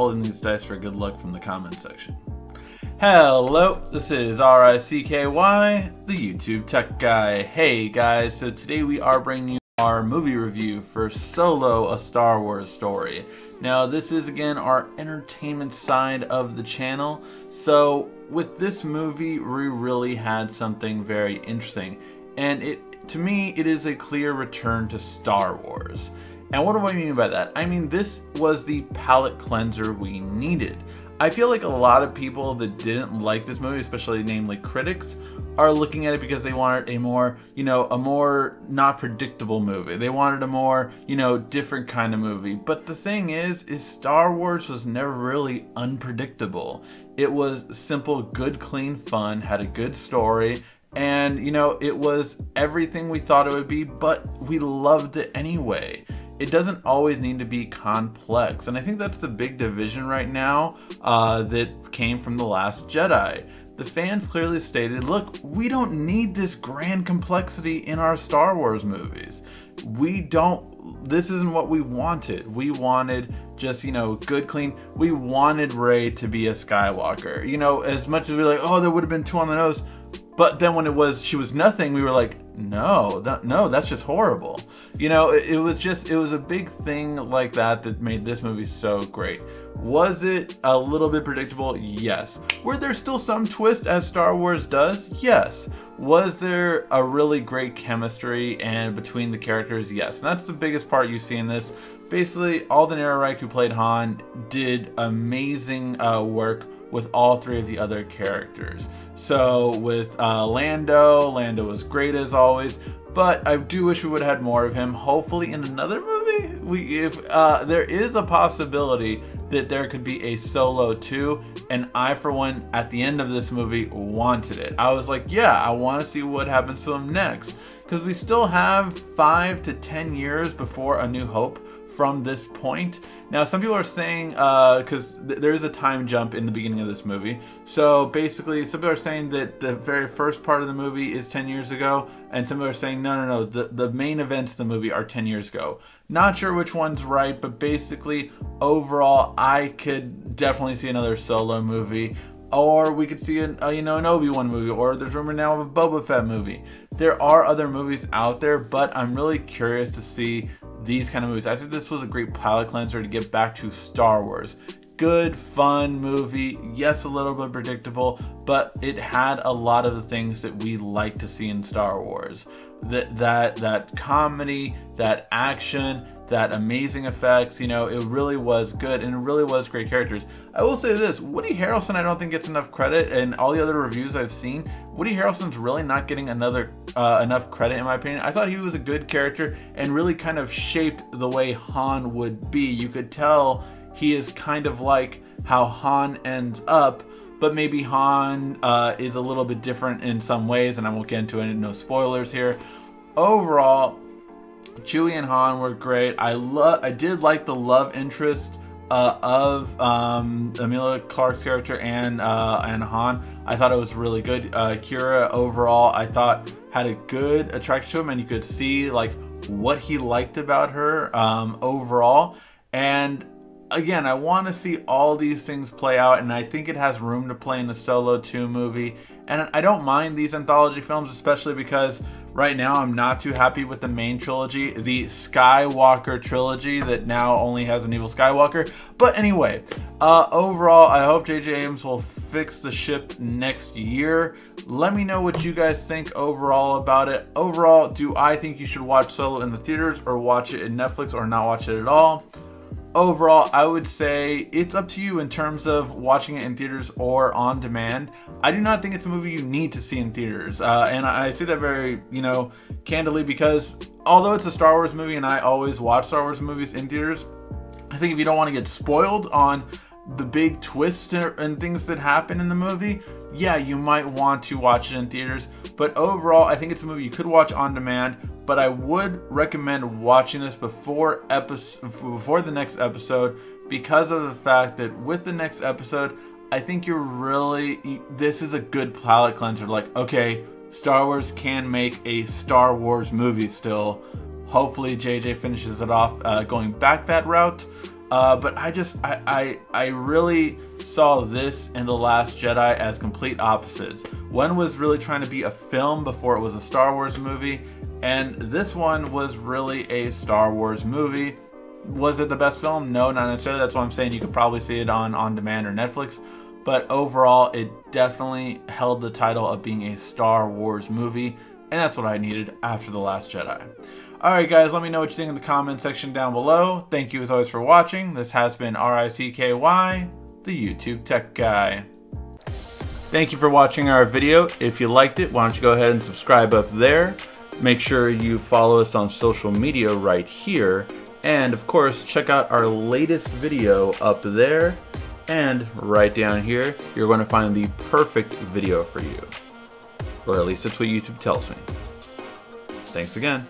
rolling these dice for good luck from the comment section. Hello, this is RICKY, the YouTube Tech Guy. Hey guys, so today we are bringing you our movie review for Solo, a Star Wars story. Now this is again our entertainment side of the channel. So with this movie, we really had something very interesting. And to me, it is a clear return to Star Wars. And what do I mean by that? I mean, this was the palate cleanser we needed. I feel like a lot of people that didn't like this movie, especially namely critics, are looking at it because they wanted a more, a more not predictable movie. They wanted a more, different kind of movie. But the thing is Star Wars was never really unpredictable. It was simple, good, clean fun, had a good story, and, it was everything we thought it would be, but we loved it anyway. It doesn't always need to be complex, and I think that's the big division right now that came from The Last Jedi. The fans clearly stated, look, we don't need this grand complexity in our Star Wars movies. This isn't what we wanted. We wanted just, good, clean. We wanted Rey to be a Skywalker. As much as we were like, oh, there would have been two on the nose. But then when she was nothing, we were like, no, that's just horrible. It was a big thing like that made this movie so great. Was it a little bit predictable? Yes. Were there still some twist as Star Wars does? Yes. Was there a really great chemistry and between the characters? Yes. And that's the biggest part you see in this. Basically, Alden Ehrenreich, who played Han, did amazing work with all three of the other characters. So with Lando was great as always, but I do wish we would have had more of him. Hopefully in another movie, if there is a possibility that there could be a Solo 2, and I, for one, at the end of this movie, wanted it. I was like, yeah, I want to see what happens to him next, because we still have 5 to 10 years before A New Hope from this point. Now some people are saying, because there is a time jump in the beginning of this movie, so basically some people are saying that the very first part of the movie is 10 years ago, and some people are saying no, the main events of the movie are 10 years ago. Not sure which one's right, but basically overall I could definitely see another Solo movie, or we could see an Obi-Wan movie, or there's rumor now of a Boba Fett movie. There are other movies out there, but I'm really curious to see these kind of movies. I think this was a great palate cleanser to get back to Star Wars. Good, fun movie. Yes, a little bit predictable, but it had a lot of the things that we like to see in Star Wars. That comedy, that action, that amazing effects, it really was good, and it really was great characters. I will say this, Woody Harrelson I don't think gets enough credit, and all the other reviews I've seen, Woody Harrelson's really not getting enough credit in my opinion. I thought he was a good character and really kind of shaped the way Han would be. You could tell he is kind of like how Han ends up, but maybe Han is a little bit different in some ways, and I won't get into it, no spoilers here. Overall, Chewie and Han were great. I did like the love interest of Emilia Clarke's character and Han. I thought it was really good. Kira overall I thought had a good attraction to him, and you could see like what he liked about her overall. And again, I want to see all these things play out, and I think it has room to play in the Solo 2 movie. And I don't mind these anthology films, especially because right now I'm not too happy with the main trilogy, the Skywalker trilogy that now only has an evil Skywalker. But anyway, overall, I hope J.J. Abrams will fix the ship next year. Let me know what you guys think overall about it. Overall, do I think you should watch Solo in the theaters, or watch it in Netflix, or not watch it at all? Overall, I would say it's up to you in terms of watching it in theaters or on demand. I do not think it's a movie you need to see in theaters. And I say that very, candidly, because although it's a Star Wars movie and I always watch Star Wars movies in theaters, I think if you don't want to get spoiled on the big twists and things that happen in the movie, yeah, you might want to watch it in theaters. But overall, I think it's a movie you could watch on demand, but I would recommend watching this before the next episode, because of the fact that with the next episode, I think this is a good palate cleanser. Like, okay, Star Wars can make a Star Wars movie still. Hopefully JJ finishes it off going back that route. But I really saw this and The Last Jedi as complete opposites. One was really trying to be a film before it was a Star Wars movie, and this one was really a Star Wars movie. Was it the best film? No, not necessarily. That's why I'm saying you could probably see it on demand or Netflix. But overall, it definitely held the title of being a Star Wars movie, and that's what I needed after The Last Jedi. Alright guys, let me know what you think in the comment section down below. Thank you as always for watching. This has been RICKY, the YouTube Tech Guy. Thank you for watching our video. If you liked it, why don't you go ahead and subscribe up there. Make sure you follow us on social media right here. And of course, check out our latest video up there. And right down here, you're going to find the perfect video for you. Or at least that's what YouTube tells me. Thanks again.